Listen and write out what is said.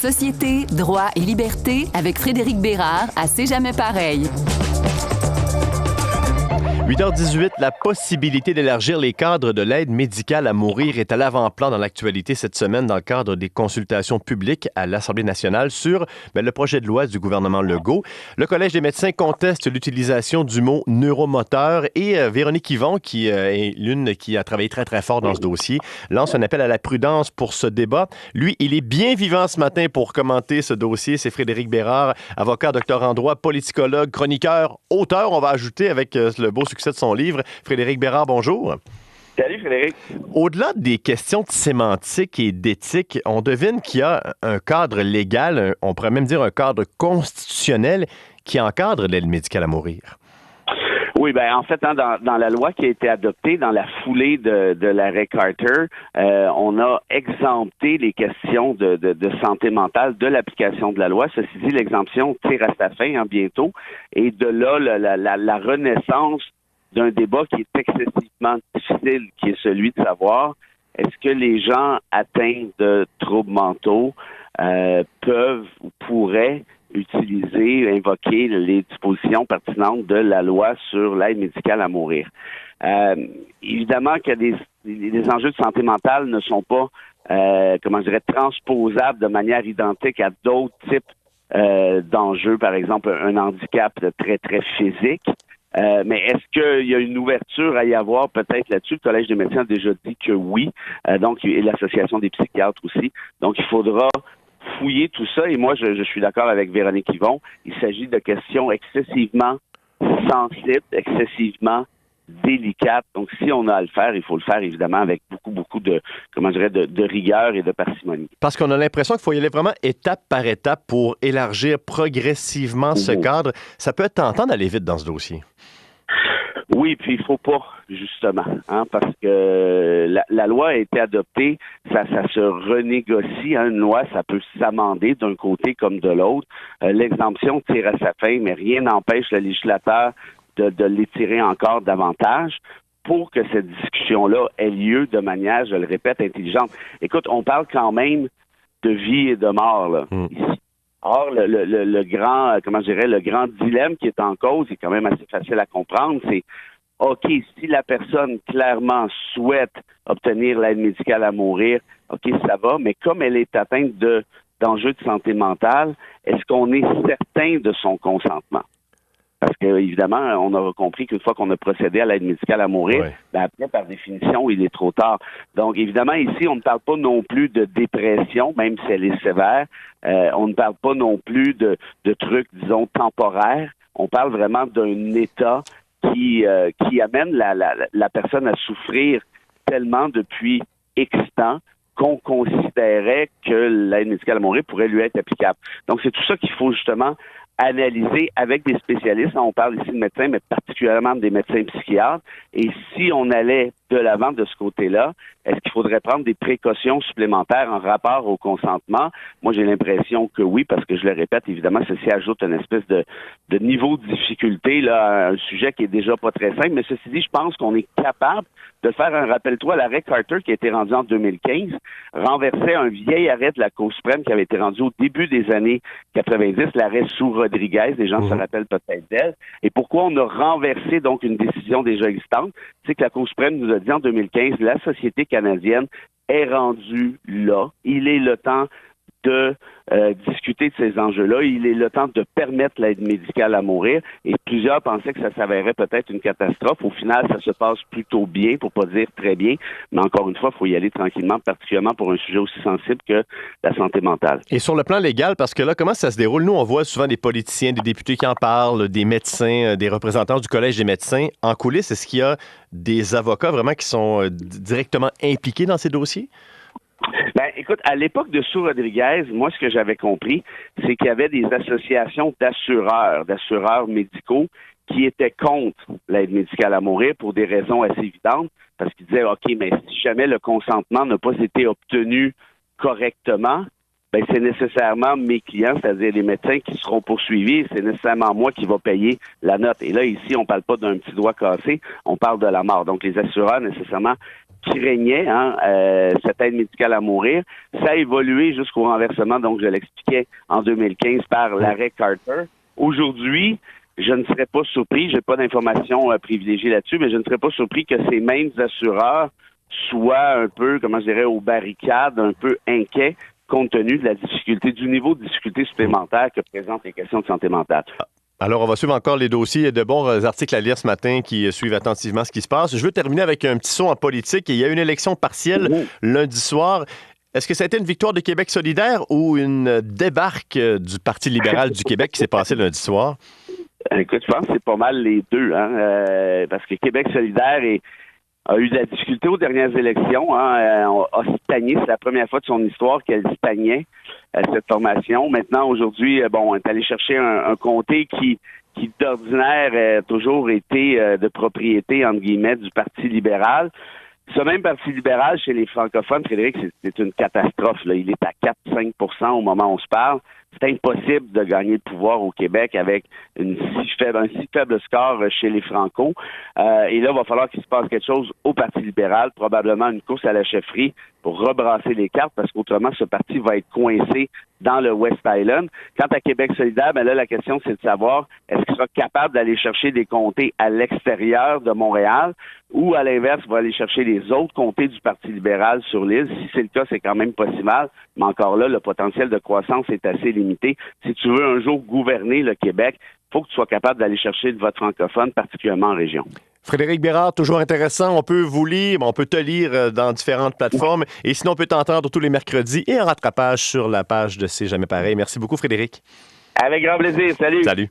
Société, droit et liberté avec Frédéric Bérard à C'est jamais pareil. 8h18, la possibilité d'élargir les cadres de l'aide médicale à mourir est à l'avant-plan dans l'actualité cette semaine dans le cadre des consultations publiques à l'Assemblée nationale sur le projet de loi du gouvernement Legault. Le Collège des médecins conteste l'utilisation du mot neuromoteur et Véronique Yvon, qui est l'une qui a travaillé très, très fort dans ce dossier, lance un appel à la prudence pour ce débat. Lui, il est bien vivant ce matin pour commenter ce dossier. C'est Frédéric Bérard, avocat, docteur en droit, politicologue, chroniqueur, auteur, on va ajouter avec le beau succès de son livre. Frédéric Bérard, bonjour. Salut Frédéric. Au-delà des questions de sémantique et d'éthique, on devine qu'il y a un cadre légal, on pourrait même dire un cadre constitutionnel qui encadre l'aide médicale à mourir. Oui, ben en fait, dans la loi qui a été adoptée dans la foulée de l'arrêt Carter, on a exempté les questions de santé mentale de l'application de la loi. Ceci dit, l'exemption tire à sa fin bientôt. Et de là, la renaissance d'un débat qui est excessivement difficile, qui est celui de savoir est-ce que les gens atteints de troubles mentaux peuvent ou pourraient invoquer les dispositions pertinentes de la loi sur l'aide médicale à mourir. Évidemment que les enjeux de santé mentale ne sont pas, transposables de manière identique à d'autres types d'enjeux, par exemple un handicap très, très physique. Mais est-ce qu'il y a une ouverture à y avoir peut-être là-dessus? Le Collège des médecins a déjà dit que oui, et l'Association des psychiatres aussi. Donc, il faudra fouiller tout ça. Et moi, je suis d'accord avec Véronique Yvon. Il s'agit de questions excessivement sensibles, excessivement délicates. Donc, si on a à le faire, il faut le faire évidemment avec beaucoup de rigueur et de parcimonie. Parce qu'on a l'impression qu'il faut y aller vraiment étape par étape pour élargir progressivement ce cadre. Ça peut être tentant d'aller vite dans ce dossier. Oui, puis il faut pas, justement, parce que la loi a été adoptée, ça se renégocie. Une loi, ça peut s'amender d'un côté comme de l'autre. L'exemption tire à sa fin, mais rien n'empêche le législateur de l'étirer encore davantage pour que cette discussion-là ait lieu de manière, je le répète, intelligente. Écoute, on parle quand même de vie et de mort, là, ici. Or, le grand dilemme qui est en cause, est quand même assez facile à comprendre, c'est OK, si la personne clairement souhaite obtenir l'aide médicale à mourir, OK, ça va, mais comme elle est atteinte d'enjeux de santé mentale, est-ce qu'on est certain de son consentement? Parce que, évidemment, on aura compris qu'une fois qu'on a procédé à l'aide médicale à mourir, après, par définition, il est trop tard. Donc, évidemment, ici, on ne parle pas non plus de dépression, même si elle est sévère. On ne parle pas non plus de trucs, disons, temporaires. On parle vraiment d'un état qui amène la personne à souffrir tellement depuis X temps qu'on considérait que l'aide médicale à mourir pourrait lui être applicable. Donc, c'est tout ça qu'il faut justement analyser avec des spécialistes. On parle ici de médecins, mais particulièrement des médecins psychiatres. Et si on allait de l'avant de ce côté-là, est-ce qu'il faudrait prendre des précautions supplémentaires en rapport au consentement? Moi, j'ai l'impression que oui, parce que je le répète, évidemment, ceci ajoute une espèce de niveau de difficulté là, à un sujet qui est déjà pas très simple. Mais ceci dit, je pense qu'on est capable de faire un rappel-toi, l'arrêt Carter qui a été rendu en 2015 renversait un vieil arrêt de la Cour suprême qui avait été rendu au début des années 90, l'arrêt sous Rodriguez, les gens se rappellent peut-être d'elle. Et pourquoi on a renversé donc une décision déjà existante? C'est que la Cour suprême nous a dit en 2015, la société canadienne est rendue là. Il est le temps de discuter de ces enjeux-là. Il est le temps de permettre l'aide médicale à mourir. Et plusieurs pensaient que ça s'avérait peut-être une catastrophe. Au final, ça se passe plutôt bien, pour pas dire très bien. Mais encore une fois, il faut y aller tranquillement, particulièrement pour un sujet aussi sensible que la santé mentale. Et sur le plan légal, parce que là, comment ça se déroule? Nous, on voit souvent des politiciens, des députés qui en parlent, des médecins, des représentants du Collège des médecins. En coulisses, est-ce qu'il y a des avocats vraiment qui sont directement impliqués dans ces dossiers? Ben, écoute, à l'époque de Sue Rodriguez, moi, ce que j'avais compris, c'est qu'il y avait des associations d'assureurs médicaux qui étaient contre l'aide médicale à mourir pour des raisons assez évidentes, parce qu'ils disaient, OK, mais si jamais le consentement n'a pas été obtenu correctement, ben c'est nécessairement mes clients, c'est-à-dire les médecins qui seront poursuivis, c'est nécessairement moi qui va payer la note. Et là, ici, on parle pas d'un petit doigt cassé, on parle de la mort. Donc, les assureurs, nécessairement, craignait cette aide médicale à mourir. Ça a évolué jusqu'au renversement, donc je l'expliquais, en 2015 par l'arrêt Carter. Aujourd'hui, je ne serais pas surpris, j'ai pas d'informations privilégiées là-dessus, mais je ne serais pas surpris que ces mêmes assureurs soient un peu, comment je dirais, aux barricades, un peu inquiets, compte tenu de la difficulté, du niveau de difficulté supplémentaire que présentent les questions de santé mentale. Alors, on va suivre encore les dossiers. Il y a de bons articles à lire ce matin qui suivent attentivement ce qui se passe. Je veux terminer avec un petit saut en politique. Il y a une élection partielle lundi soir. Est-ce que ça a été une victoire de Québec solidaire ou une débarque du Parti libéral du Québec qui s'est passée lundi soir? Écoute, je pense que c'est pas mal les deux, parce que Québec solidaire a eu de la difficulté aux dernières élections, a stagné. C'est la première fois de son histoire qu'elle stagnait, cette formation. Maintenant, aujourd'hui, on est allé chercher un comté qui d'ordinaire a toujours été de propriété, entre guillemets, du Parti libéral. Ce même Parti libéral, chez les francophones, Frédéric, c'est une catastrophe. Là. Il est à 4-5% au moment où on se parle. C'est impossible de gagner le pouvoir au Québec avec un si faible score chez les Franco. Et là, il va falloir qu'il se passe quelque chose au Parti libéral, probablement une course à la chefferie pour rebrasser les cartes, parce qu'autrement, ce parti va être coincé dans le West Island. Quant à Québec solidaire, là, la question, c'est de savoir, est-ce qu'il sera capable d'aller chercher des comtés à l'extérieur de Montréal ou, à l'inverse, va aller chercher les autres comtés du Parti libéral sur l'île? Si c'est le cas, c'est quand même pas si mal, mais encore là, le potentiel de croissance est assez limité. Si tu veux un jour gouverner le Québec, il faut que tu sois capable d'aller chercher le vote francophone, particulièrement en région. Frédéric Bérard, toujours intéressant. On peut vous lire, on peut te lire dans différentes plateformes. Et sinon, on peut t'entendre tous les mercredis et en rattrapage sur la page de C'est jamais pareil. Merci beaucoup, Frédéric. Avec grand plaisir. Salut. Salut.